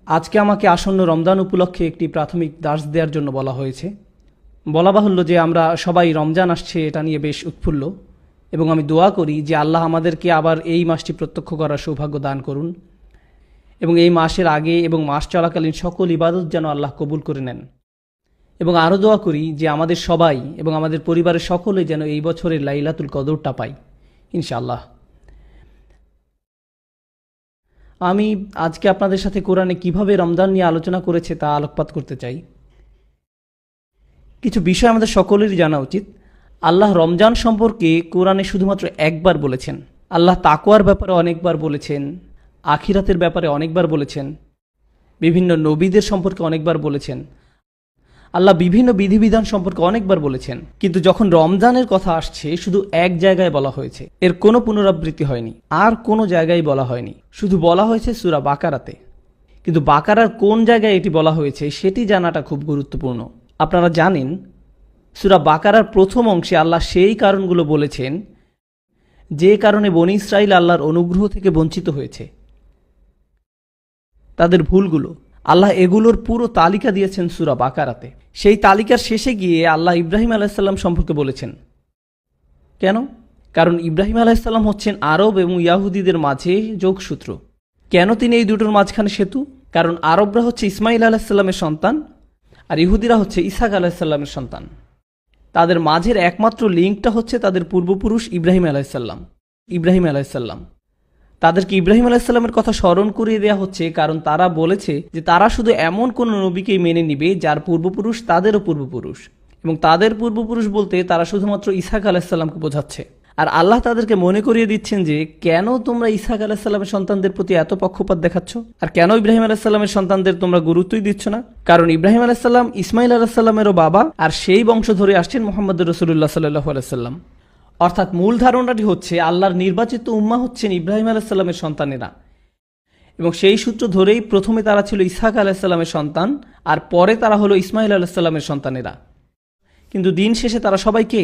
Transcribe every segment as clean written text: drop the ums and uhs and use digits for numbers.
আজকে আমাকে আসন্ন রমজান উপলক্ষে একটি প্রাথমিক দার্স দেওয়ার জন্য বলা হয়েছে। বলা বাহুল্য যে আমরা সবাই রমজান আসছে এটা নিয়ে বেশ উৎফুল্ল, এবং আমি দোয়া করি যে আল্লাহ আমাদেরকে আবার এই মাসটি প্রত্যক্ষ করার সৌভাগ্য দান করুন, এবং এই মাসের আগে এবং মাস চলাকালীন সকল ইবাদত যেন আল্লাহ কবুল করে নেন। এবং আরও দোয়া করি যে আমাদের সবাই এবং আমাদের পরিবারের সকলে যেন এই বছরের লাইলাতুল কদরটা পাই ইনশাআল্লাহ। আমি আজকে আপনাদের সাথে কোরআনে কিভাবে রমজান নিয়ে আলোচনা করেছে তা আলোকপাত করতে চাই। কিছু বিষয় আমাদের সকলেরই জানা উচিত। আল্লাহ রমজান সম্পর্কে কোরআনে শুধুমাত্র একবার বলেছেন। আল্লাহ তাকওয়ার ব্যাপারে অনেকবার বলেছেন, আখিরাতের ব্যাপারে অনেকবার বলেছেন, বিভিন্ন নবীদের সম্পর্কে অনেকবার বলেছেন, আল্লাহ বিভিন্ন বিধিবিধান সম্পর্কে অনেকবার বলেছেন। কিন্তু যখন রমজানের কথা আসছে শুধু এক জায়গায় বলা হয়েছে, এর কোনো পুনরাবৃত্তি হয়নি, আর কোনো জায়গায় বলা হয়নি, শুধু বলা হয়েছে সূরা বাকারাতে। কিন্তু বাকারার কোন জায়গায় এটি বলা হয়েছে সেটি জানাটা খুব গুরুত্বপূর্ণ। আপনারা জানেন সূরা বাকারার প্রথম অংশে আল্লাহ সেই কারণগুলো বলেছেন যে কারণে বনী ইসরাইল আল্লাহর অনুগ্রহ থেকে বঞ্চিত হয়েছে, তাদের ভুলগুলো। আল্লাহ এগুলোর পুরো তালিকা দিয়েছেন সূরা বাকারাতে। সেই তালিকার শেষে গিয়ে আল্লাহ ইব্রাহিম আলাইসাল্লাম সম্পর্কে বলেছেন। কেন? কারণ ইব্রাহিম আলাইসাল্লাম হচ্ছেন আরব এবং ইয়াহুদিদের মাঝে যোগসূত্র। কেন তিনি এই দুটোর মাঝখানে সেতু? কারণ আরবরা হচ্ছে ইসমাইল আলাইসাল্লামের সন্তান, আর ইহুদিরা হচ্ছে ইসাক আলাইসাল্লামের সন্তান। তাদের মাঝের একমাত্র লিঙ্কটা হচ্ছে তাদের পূর্বপুরুষ ইব্রাহিম আলাইসাল্লাম। তাদেরকে ইব্রাহিম আলাইসাল্লামের কথা স্মরণ করিয়ে দেওয়া হচ্ছে, কারণ তারা বলেছে যে তারা শুধু এমন কোন নবীকেই মেনে নিবে যার পূর্বপুরুষ তাদেরও পূর্বপুরুষ, এবং তাদের পূর্বপুরুষ বলতে তারা শুধুমাত্র ইসাক আলাইসাল্লামকে বোঝাচ্ছে। আর আল্লাহ তাদেরকে মনে করিয়ে দিচ্ছেন যে কেন তোমরা ইসাক আলাইসাল্লামের সন্তানদের প্রতি এত পক্ষপাত দেখাচ্ছ, আর কেন ইব্রাহিম আলাইসাল্লামের সন্তানদের তোমরা গুরুত্বই দিচ্ছ না। কারণ ইব্রাহিম আলাইসাল্লাম ইসমাইল আলাইসাল্লামেরও বাবা, আর সেই বংশ ধরে আসছেন মুহাম্মদ রাসূলুল্লাহ সাল্লাল্লাহু আলাইহি ওয়াসাল্লাম। অর্থাৎ মূল ধারণাটি হচ্ছে আল্লাহর নির্বাচিত উম্মাহ হচ্ছেন ইব্রাহিম আলাইসাল্লামের সন্তানেরা, এবং সেই সূত্র ধরেই প্রথমে তারা ছিল ইসহাক আলাইসাল্লামের সন্তান, আর পরে তারা হলো ইসমাইল আলাইসাল্লামের সন্তানেরা। কিন্তু দিন শেষে তারা সবাইকে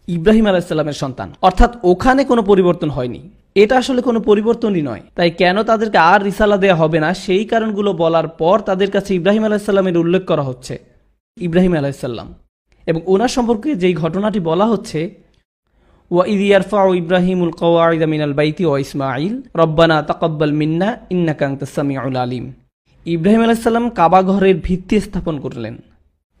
ইব্রাহিম আলাইসাল্লামের সন্তান, অর্থাৎ ওখানে কোনো পরিবর্তন হয়নি। এটা আসলে কোনো পরিবর্তনই নয়। তাই কেন তাদেরকে আর রিসালা দেয়া হবে না সেই কারণগুলো বলার পর তাদের কাছে ইব্রাহিম আলাইসাল্লামের উল্লেখ করা হচ্ছে। ইব্রাহিম আলাইসাল্লাম এবং ওনার সম্পর্কে যেই ঘটনাটি বলা হচ্ছে, وَإِذْ يَرْفَعُ إِبْرَاهِيمُ الْقَوَاعِدَ مِنَ الْبَيْتِ وَإِسْمَاعِيلُ رَبَّنَا تَقَبَّلْ مِنَّا إِنَّكَ أَنْتَ السَّمِيعُ الْعَلِيمُ। ইব্রাহিম আলাইহিস সালাম কাবা ঘরের ভিত্তি স্থাপন করলেন।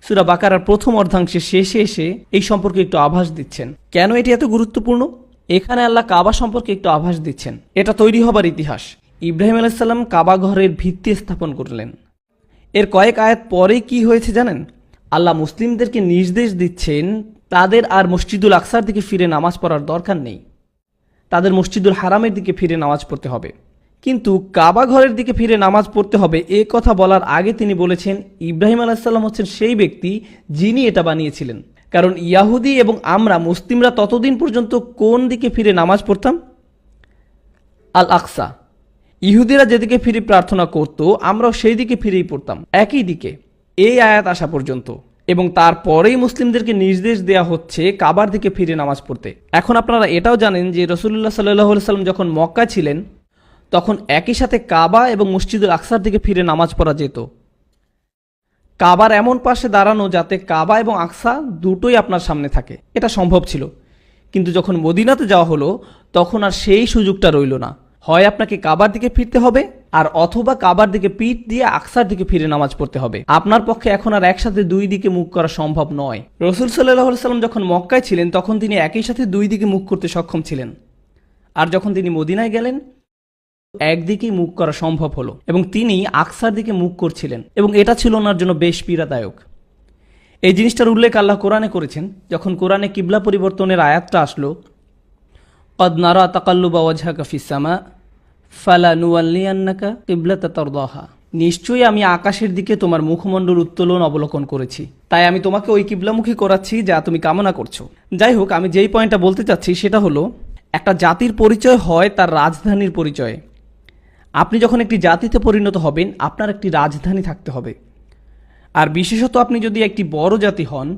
সূরা বাকারার প্রথম অর্ধাংশে শেষে এসে এই সম্পর্কে একটু আভাস দিচ্ছেন। কেন এটি এত গুরুত্বপূর্ণ? এখানে আল্লাহ কাবা সম্পর্কে একটু আভাস দিচ্ছেন। এটা তৈরি হবার ইতিহাস। ইব্রাহিম আলাইহিস সালাম কাবা ঘরের ভিত্তি স্থাপন করলেন। এর কয়েক আয়াত পরে কি হয়েছে জানেন? আল্লাহ মুসলিমদেরকে নির্দেশ দিচ্ছেন তাদের আর মসজিদুল আকসার দিকে ফিরে নামাজ পড়ার দরকার নেই, তাদের মসজিদুল হারামের দিকে ফিরে নামাজ পড়তে হবে। কিন্তু কাবা ঘরের দিকে ফিরে নামাজ পড়তে হবে এ কথা বলার আগে তিনি বলেছেন ইব্রাহিম আলাইহিসসালাম হচ্ছেন সেই ব্যক্তি যিনি এটা বানিয়েছিলেন। কারণ ইয়াহুদি এবং আমরা মুসলিমরা ততদিন পর্যন্ত কোন দিকে ফিরে নামাজ পড়তাম? আল আকসা। ইহুদিরা যেদিকে ফিরে প্রার্থনা করত আমরাও সেই দিকে ফিরেই পড়তাম, একই দিকে, এই আয়াত আসা পর্যন্ত। এবং তারপরেই মুসলিমদেরকে নির্দেশ দেয়া হচ্ছে কাবার দিকে ফিরে নামাজ পড়তে। এখন আপনারা এটাও জানেন যে রাসূলুল্লাহ সাল্লাল্লাহু আলাইহি ওয়াসাল্লাম যখন মক্কা ছিলেন তখন একই সাথে কাবা এবং মসজিদুল আকসার দিকে ফিরে নামাজ পড়া যেত। কাবার এমন পাশে দাঁড়ানো যাতে কাবা এবং আকসা দুটোই আপনার সামনে থাকে, এটা সম্ভব ছিল। কিন্তু যখন মদিনাতে যাওয়া হলো তখন আর সেই সুযোগটা রইল না। হয় আপনাকে কাবার দিকে ফিরতে হবে, আর অথবা কাবার দিকে পিঠ দিয়ে আকসার দিকে ফিরে নামাজ পড়তে হবে। আপনার পক্ষে এখন আর একসাথে দুই দিকে মুখ করা সম্ভব নয়। রাসূল সাল্লাল্লাহু আলাইহি ওয়াসাল্লাম যখন মক্কায় ছিলেন তখন তিনি একই সাথে দুই দিকে মুখ করতে সক্ষম ছিলেন, আর যখন তিনি মদিনায় গেলেন একদিকেই মুখ করা সম্ভব হলো, এবং তিনি আকসার দিকে মুখ করছিলেন, এবং এটা ছিল ওনার জন্য বেশ পীড়াদায়ক। এই জিনিসটার উল্লেখ আল্লাহ কোরআনে করেছেন। যখন কোরআনে কিবলা পরিবর্তনের আয়াতটা আসলো, قد نرى تقلب وجهك في السماء فلنولينك قبلة ترضاها, নিশ্চয়ই আমি আকাশের দিকে তোমার মুখমণ্ডল উত্তোলন অবলোকন করেছি, তাই আমি তোমাকে ওই কিবলামুখী করাচ্ছি যা তুমি কামনা করছো। যাই হোক, আমি যেই পয়েন্টটা বলতে চাচ্ছি সেটা হলো একটা জাতির পরিচয় হয় তার রাজধানীর পরিচয়ে। আপনি যখন একটি জাতিতে পরিণত হবেন আপনার একটি রাজধানী থাকতে হবে, আর বিশেষত আপনি যদি একটি বড় জাতি হন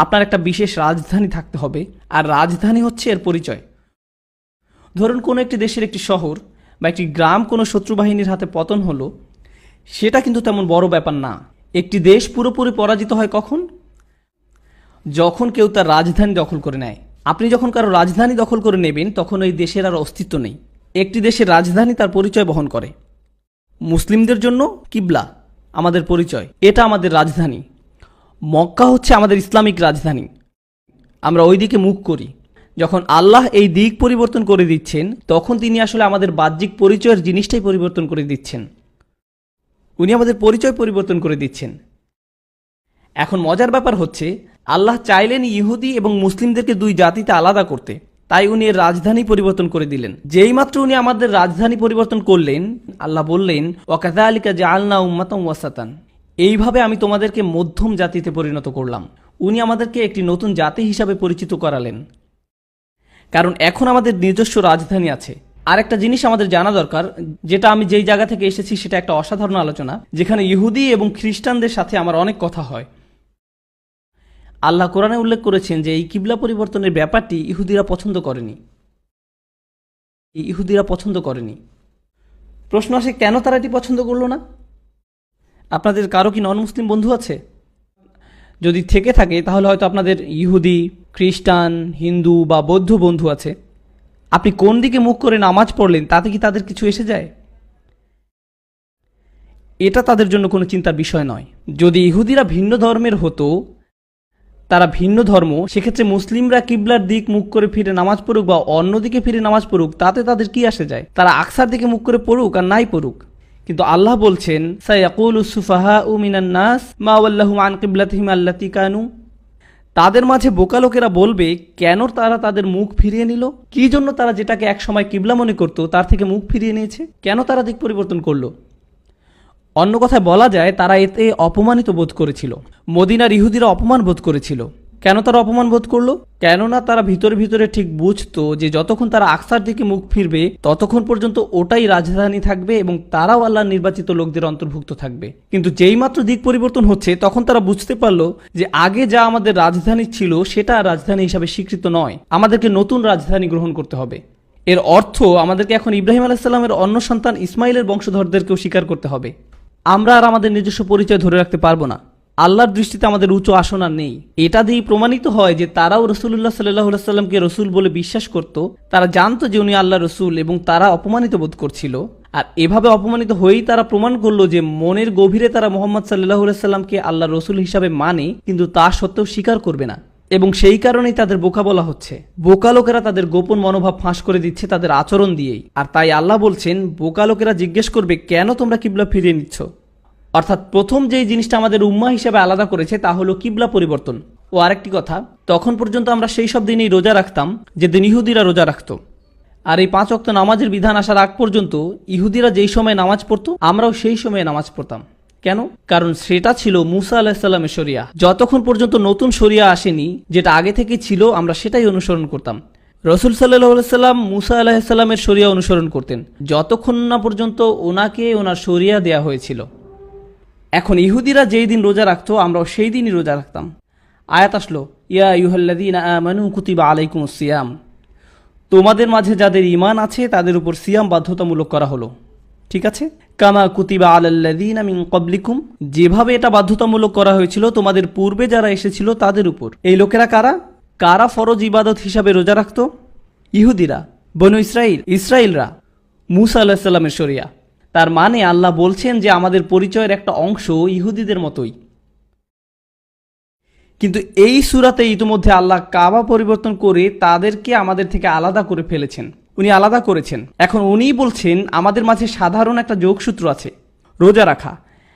আপনার একটা বিশেষ রাজধানী থাকতে হবে, আর রাজধানী হচ্ছে এর পরিচয়। ধরুন কোনো একটি দেশের একটি শহর বা একটি গ্রাম কোনো শত্রু বাহিনীর হাতে পতন হলো, সেটা কিন্তু তেমন বড় ব্যাপার না। একটি দেশ পুরোপুরি পরাজিত হয় কখন? যখন কেউ তার রাজধানী দখল করে নেয়। আপনি যখন কারো রাজধানী দখল করে নেবেন তখন ওই দেশের আর অস্তিত্ব নেই। একটি দেশের রাজধানী তার পরিচয় বহন করে। মুসলিমদের জন্য কিবলা আমাদের পরিচয়, এটা আমাদের রাজধানী। মক্কা হচ্ছে আমাদের ইসলামিক রাজধানী, আমরা ওই দিকে মুখ করি। যখন আল্লাহ এই দিক পরিবর্তন করে দিচ্ছেন তখন তিনি আসলে আমাদের বাহ্যিক পরিচয়ের জিনিসটাই পরিবর্তন করে দিচ্ছেন। উনি আমাদের পরিচয় পরিবর্তন করে দিচ্ছেন। এখন মজার ব্যাপার হচ্ছে আল্লাহ চাইলেন ইহুদি এবং মুসলিমদেরকে দুই জাতিতে আলাদা করতে, তাই উনি এর রাজধানী পরিবর্তন করে দিলেন। যেই মাত্র উনি আমাদের রাজধানী পরিবর্তন করলেন, আল্লাহ বললেন ওয়াকাযালিকা জাআলনা উম্মাতান ওয়াসাতান, এইভাবে আমি তোমাদেরকে মধ্যম জাতিতে পরিণত করলাম। উনি আমাদেরকে একটি নতুন জাতি হিসাবে পরিচিত করালেন, কারণ এখন আমাদের নিজস্ব রাজধানী আছে। আর একটা জিনিস আমাদের জানা দরকার, যেটা আমি যেই জায়গা থেকে এসেছি সেটা একটা অসাধারণ আলোচনা, যেখানে ইহুদি এবং খ্রিস্টানদের সাথে আমার অনেক কথা হয়। আল্লাহ কোরআনে উল্লেখ করেছেন যে এই কিবলা পরিবর্তনের ব্যাপারটি ইহুদিরা পছন্দ করেনি। প্রশ্ন আসে, কেন তারা এটি পছন্দ করলো না? আপনাদের কারো কি নন মুসলিম বন্ধু আছে? যদি থেকে থাকে তাহলে হয়তো আপনাদের ইহুদি, খ্রিস্টান, হিন্দু বা বৌদ্ধ বন্ধু আছে। আপনি কোন দিকে মুখ করে নামাজ পড়লেন তাতে কি তাদের কিছু এসে যায়? এটা তাদের জন্য কোনো চিন্তার বিষয় নয়। যদি ইহুদিরা ভিন্ন ধর্মের হতো, তারা ভিন্ন ধর্ম, সেক্ষেত্রে মুসলিমরা কিবলার দিক মুখ করে ফিরে নামাজ পড়ুক বা অন্যদিকে ফিরে নামাজ পড়ুক, তাতে তাদের কি আসে যায়? তারা আকসার দিকে মুখ করে পড়ুক আর নাই পড়ুক। কিন্তু আল্লাহ বলছেন সায়াকুলুস সুফাহাউ মিনান নাস মা ওয়াল্লাহুম আন কিবলাতিহিম আল্লাতী কানু, তাদের মাঝে বোকা লোকেরা বলবে কেন তারা তাদের মুখ ফিরিয়ে নিল, কি জন্য তারা যেটাকে একসময় কিবলা মনে করত তার থেকে মুখ ফিরিয়ে নিয়েছে, কেন তারা দিক পরিবর্তন করলো? অন্য কথায় বলা যায় তারা এতে অপমানিত বোধ করেছিল। মদিনার ইহুদিরা অপমান বোধ করেছিল। কেন তারা অপমান বোধ করলো? কেননা তারা ভিতরে ভিতরে ঠিক বুঝতো যে যতক্ষণ তারা আকসার দিকে মুখ ফিরবে ততক্ষণ পর্যন্ত ওটাই রাজধানী থাকবে এবং তারাও আল্লাহর নির্বাচিত লোকদের অন্তর্ভুক্ত থাকবে। কিন্তু যেই মাত্র দিক পরিবর্তন হচ্ছে তখন তারা বুঝতে পারলো যে আগে যা আমাদের রাজধানী ছিল সেটা রাজধানী হিসাবে স্বীকৃত নয়, আমাদেরকে নতুন রাজধানী গ্রহণ করতে হবে। এর অর্থ আমাদেরকে এখন ইব্রাহিম আলাইহিস সালামের অন্য সন্তান ইসমাইলের বংশধরদেরকেও স্বীকার করতে হবে। আমরা আর আমাদের নিজস্ব পরিচয় ধরে রাখতে পারবো না। আল্লাহর দৃষ্টিতে আমাদের উচ্চ আসন আর নেই। এটা দিয়েই প্রমাণিত হয় যে তারাও রসুল্লাহ সাল্লাহ সাল্লামকে রসুল বলে বিশ্বাস করত। তারা জানতো যে উনি আল্লাহ রসুল এবং তারা অপমানিত বোধ করছিল। আর এভাবে অপমানিত হয়েই তারা প্রমাণ করলো যে মনের গভীরে তারা মোহাম্মদ সাল্লাহ সাল্লামকে আল্লাহ রসুল হিসাবে মানে, কিন্তু তা সত্ত্বেও স্বীকার করবে না। এবং সেই কারণেই তাদের বোকা বলা হচ্ছে। বোকা লোকেরা তাদের গোপন মনোভাব ফাঁস করে দিচ্ছে তাদের আচরণ দিয়েই। আর তাই আল্লাহ বলছেন বোকা লোকেরা জিজ্ঞেস করবে কেন তোমরা কিবলা ফিরিয়ে নিচ্ছ। অর্থাৎ প্রথম যেই জিনিসটা আমাদের উম্মাহ হিসেবে আলাদা করেছে তা হলো কিবলা পরিবর্তন। ও আরেকটি কথা, তখন পর্যন্ত আমরা সেই সব দিনেই রোজা রাখতাম যেদিন ইহুদিরা রোজা রাখত। আর এই 5 ওয়াক্ত নামাজের বিধান আসার আগ পর্যন্ত ইহুদিরা যেই সময় নামাজ পড়তো আমরাও সেই সময়ে নামাজ পড়তাম। কেন? কারণ সেটা ছিল মুসা আলাহিসাল্লামের শরিয়া। যতক্ষণ পর্যন্ত নতুন শরিয়া আসেনি, যেটা আগে থেকে ছিল, আমরা সেটাই অনুসরণ করতাম। রসুল সাল্লাহ সাল্লাম মুসা আলাহিসাল্লামের শরিয়া অনুসরণ করতেন যতক্ষণ না পর্যন্ত ওনাকে ওনার শরিয়া দেয়া হয়েছিল। এখন ইহুদিরা যেই দিন রোজা রাখতো আমরাও সেই দিনই রোজা রাখতাম। আয়াত আসলো ইয়া আইয়ুহাল্লাযীনা আমানু কুতিবা আলাইকুমুস সিয়াম, তোমাদের মাঝে যাদের ঈমান আছে তাদের উপর সিয়াম বাধ্যতামূলক করা হলো। ঠিক আছে, কামা কুতিবা আলাল্লাযীনা মিন ক্বাবলিকুম, যেভাবে এটা বাধ্যতামূলক করা হয়েছিল তোমাদের পূর্বে যারা এসেছিল তাদের উপর। এই লোকেরা কারা? কারা ফরজ ইবাদত হিসাবে রোজা রাখতো? ইহুদিরা, বনু ইসরাইলরা, মুসা আলাইহিস সালামের শরিয়া। তার মানে আল্লাহ বলছেন যে আমাদের পরিচয়ের একটা অংশ ইহুদিদের মতোই। কিন্তু এই সূরাতে ইতিমধ্যে আল্লাহ কাবা পরিবর্তন করে তাদেরকে আমাদের থেকে আলাদা করে ফেলেছেন। উনি আলাদা করেছেন। এখন উনিই বলছেন আমাদের মাঝে সাধারণ একটা যোগসূত্র আছে, রোজা রাখা।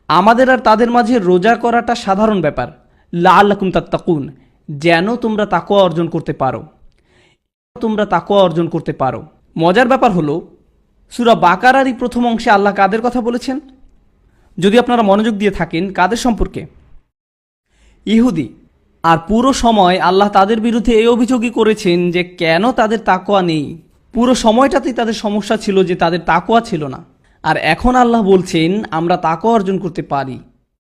আমাদের আর তাদের মাঝে রোজা করাটা সাধারণ ব্যাপার, লাআল্লাকুম তাত্তাকুন, যেন তোমরা তাকওয়া অর্জন করতে পারো। মজার ব্যাপার হলো সূরা বাকারারই প্রথম অংশে আল্লাহ কাদের কথা বলেছেন? যদি আপনারা মনোযোগ দিয়ে থাকেন, কাদের সম্পর্কে? ইহুদি। আর পুরো সময় আল্লাহ তাদের বিরুদ্ধে এই অভিযোগই করেছেন যে কেন তাদের তাকওয়া নেই। পুরো সময়টাতেই তাদের সমস্যা ছিল যে তাদের তাকওয়া ছিল না। আর এখন আল্লাহ বলছেন আমরা তাকওয়া অর্জন করতে পারি।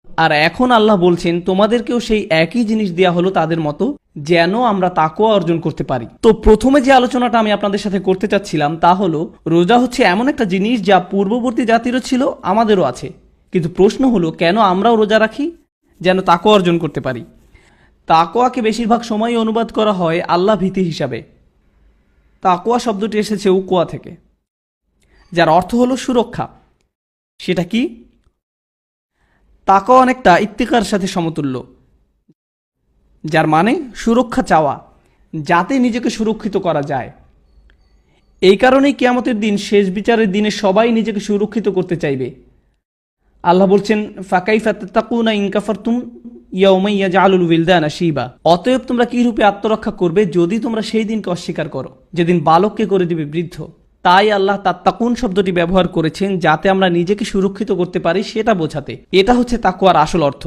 আর এখন আল্লাহ বলছেন তোমাদেরকেও সেই একই জিনিস দেয়া হলো তাদের মতো, যেন আমরা তাকওয়া অর্জন করতে পারি। তো প্রথমে যে আলোচনাটা আমি আপনাদের সাথে করতে চাচ্ছিলাম তা হলো রোজা হচ্ছে এমন একটা জিনিস যা পূর্ববর্তী জাতিরও ছিল, আমাদেরও আছে। কিন্তু প্রশ্ন হলো, কেন আমরাও রোজা রাখি? যেন তাকওয়া অর্জন করতে পারি। তাকওয়াকে বেশিরভাগ সময়ই অনুবাদ করা হয় আল্লাহ ভীতি হিসাবে। তাকওয়া শব্দটি এসেছে উকওয়া থেকে, যার অর্থ হলো সুরক্ষা। সেটা কি? তাকওয়া অনেকটা ইত্তিকার সাথে সমতুল্য, যার মানে সুরক্ষা চাওয়া, যাতে নিজেকে সুরক্ষিত করা যায়। এই কারণেই কিয়ামতের দিন, শেষ বিচারের দিনে সবাই নিজেকে সুরক্ষিত করতে চাইবে। আল্লাহ বলছেন, ফাকাইফা তাত্তাকুনা ইন কাফারতুম ইয়াউমা ইয়াজআলুল উইলদানা শিবা। অতএব তোমরা কি রূপে আত্মরক্ষা করবে যদি তোমরা সেই দিনকে অস্বীকার করো, যেদিন বালককে করে দিবে বৃদ্ধ। তাই আল্লাহ তাত্তাকুন শব্দটি ব্যবহার করেছেন, যাতে আমরা নিজেকে সুরক্ষিত করতে পারি সেটা বোঝাতে। এটা হচ্ছে তাকওয়ার আসল অর্থ।